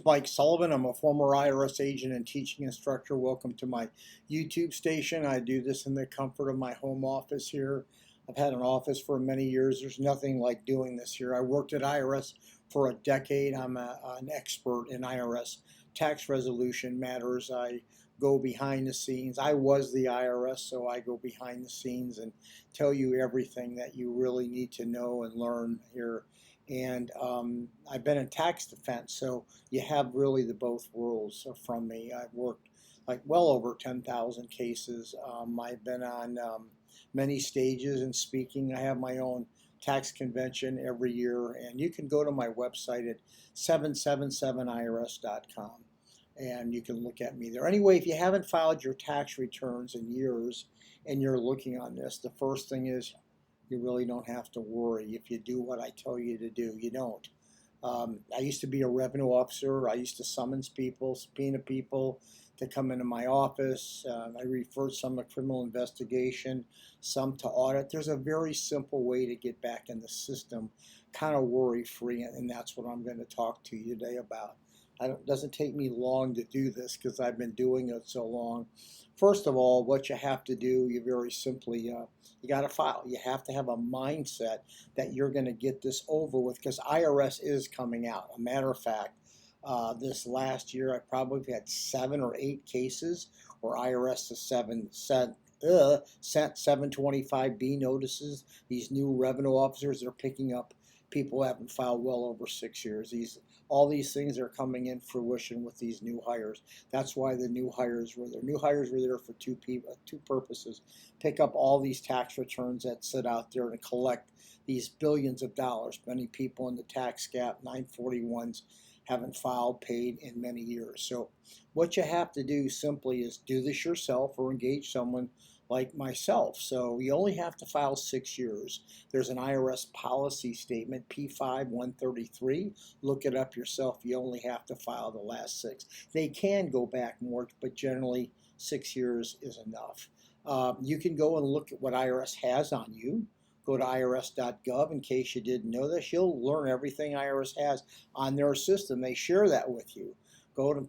Mike Sullivan. I'm a former IRS agent and teaching instructor. Welcome to my YouTube station. I do this in the comfort of my home office here. I've had an office for many years. There's nothing like doing this here. I worked at IRS for a decade. I'm an expert in IRS tax resolution matters. I go behind the scenes. I was the IRS, so I go behind the scenes and tell you everything that you really need to know and learn here. And I've been in tax defense, so you have really the both worlds from me. I've worked like well over 10,000 cases. I've been on many stages in speaking. I have my own tax convention every year, and you can go to my website at 777irs.com and you can look at me there. Anyway, if you haven't filed your tax returns in years and you're looking on this, the first thing is you really don't have to worry. If you do what I tell you to do, you don't. I used to be a revenue officer. I used to summons people, subpoena people to come into my office. I referred some to criminal investigation, some to audit. There's a very simple way to get back in the system, kind of worry-free, and that's what I'm going to talk to you today about. It doesn't take me long to do this because I've been doing it so long. First of all, what you have to do, you very simply, you got to file. You have to have a mindset that you're going to get this over with because IRS is coming out. A matter of fact, this last year I probably had 7 or 8 cases where IRS has sent 725B notices. These new revenue officers are picking up people who haven't filed well over 6 years. All these things are coming in fruition with these new hires. That's why the new hires were there. New hires were there for two purposes. Pick up all these tax returns that sit out there and collect these billions of dollars. Many people in the tax gap, 941s, haven't filed, paid in many years. So what you have to do simply is do this yourself or engage someone like myself. So you only have to file 6 years. There's an IRS policy statement, P5-133. Look it up yourself. You only have to file the last 6. They can go back more, but generally 6 years is enough. You can go and look at what IRS has on you. Go to irs.gov in case you didn't know this. You'll learn everything IRS has on their system. They share that with you. Go to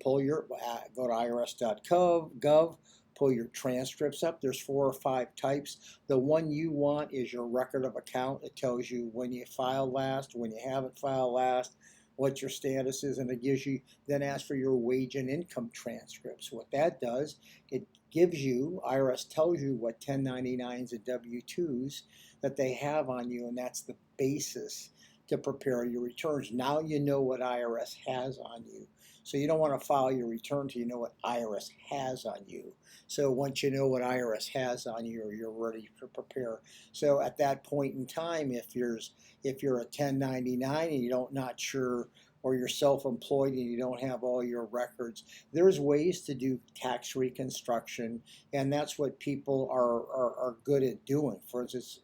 irs.gov. Pull your transcripts up. There's 4 or 5 types. The one you want is your record of account. It tells you when you filed last, when you haven't filed last, what your status is, and it gives you, then asks for your wage and income transcripts. What that does, it gives you, IRS tells you what 1099s and W-2s that they have on you, and that's the basis to prepare your returns. Now you know what IRS has on you. So you don't want to file your return till you know what IRS has on you. So once you know what IRS has on you, you're ready to prepare. So at that point in time, if you're a 1099 and not sure, or you're self-employed and you don't have all your records, there's ways to do tax reconstruction, and that's what people are good at doing. For instance,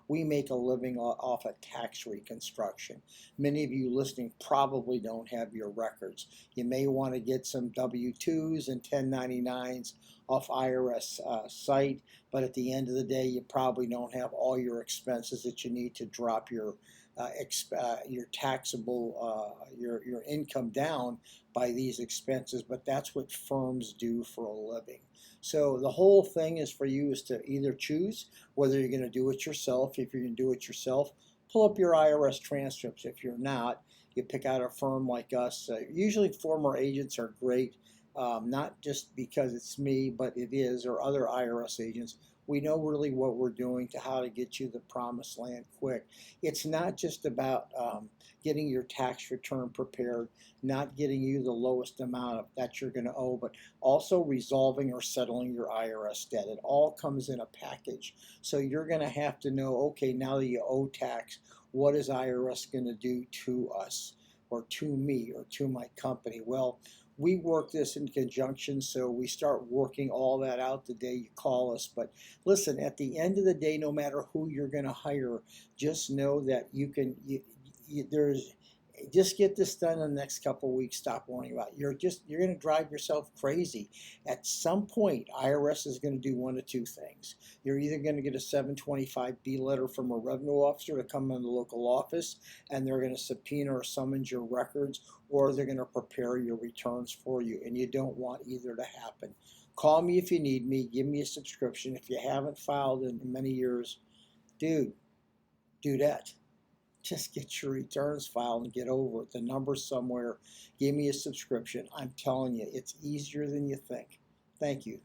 we make a living off of tax reconstruction. Many of you listening probably don't have your records. You may want to get some W-2s and 1099s off IRS site, but at the end of the day, you probably don't have all your expenses that you need to drop your taxable, your income down by these expenses, but that's what firms do for a living. So the whole thing is for you is to either choose whether you're going to do it yourself. If you're going to do it yourself, pull up your IRS transcripts. If you're not, you pick out a firm like us. Usually former agents are great, not just because it's me, but it is, or other IRS agents. We know really what we're doing to how to get you the promised land quick. It's not just about getting your tax return prepared, not getting you the lowest amount that you're going to owe, but also resolving or settling your IRS debt. It all comes in a package. So you're going to have to know, okay, now that you owe tax, what is IRS going to do to us, or to me, or to my company? Well, we work this in conjunction, so we start working all that out the day you call us. But listen, at the end of the day, no matter who you're going to hire, just know that Just get this done in the next couple of weeks. Stop worrying about it. You're going to drive yourself crazy. At some point, IRS is going to do one of two things. You're either going to get a 725B letter from a revenue officer to come in the local office, and they're going to subpoena or summons your records, or they're going to prepare your returns for you, and you don't want either to happen. Call me if you need me. Give me a subscription. If you haven't filed in many years, dude, do that. Just get your returns filed and get over it. The number's somewhere. Give me a subscription. I'm telling you, it's easier than you think. Thank you.